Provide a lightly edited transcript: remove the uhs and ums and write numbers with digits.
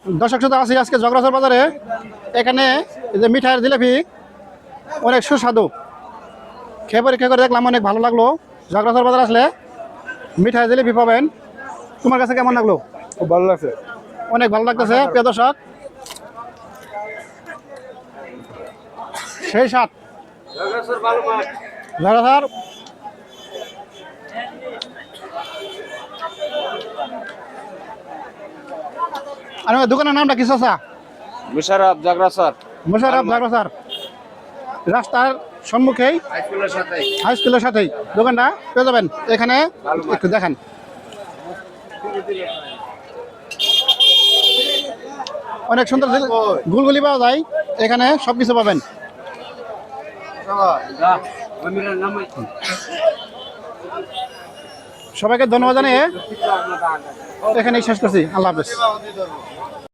দর্শক শ্রোতা আছি আজকে জগরাসর বাজারে। এখানে এই যে মিঠাইয়ের জিলাপি অনেক সুস্বাদু, খেয়ে পরীক্ষা করে দেখলাম অনেক ভালো লাগলো। জগরাসর বাজার আসলে মিঠাই জিলাপি পাবেন। তোমার কাছে কেমন লাগলো? খুব ভালো লাগছে। অনেক ভালো লাগতেছে প্রিয় দর্শক, সেই সাত জগরাসর। আর দোকানের নামটা কি চাচা? মুশারফ জাগরাসর। মুশারফ জগরাসর, রাস্তার সম্মুখেই হাই স্কুলের সাথেই দোকানটা পেয়ে যাবেন। এখানে একটু দেখেন, অনেক সুন্দর গুলগুলি পাওয়া যায় এখানে, সবকিছু পাবেন। সবাইকে ধন্যবাদ জানিয়ে এখানেই শেষ করছি। আল্লাহ হাফেজ।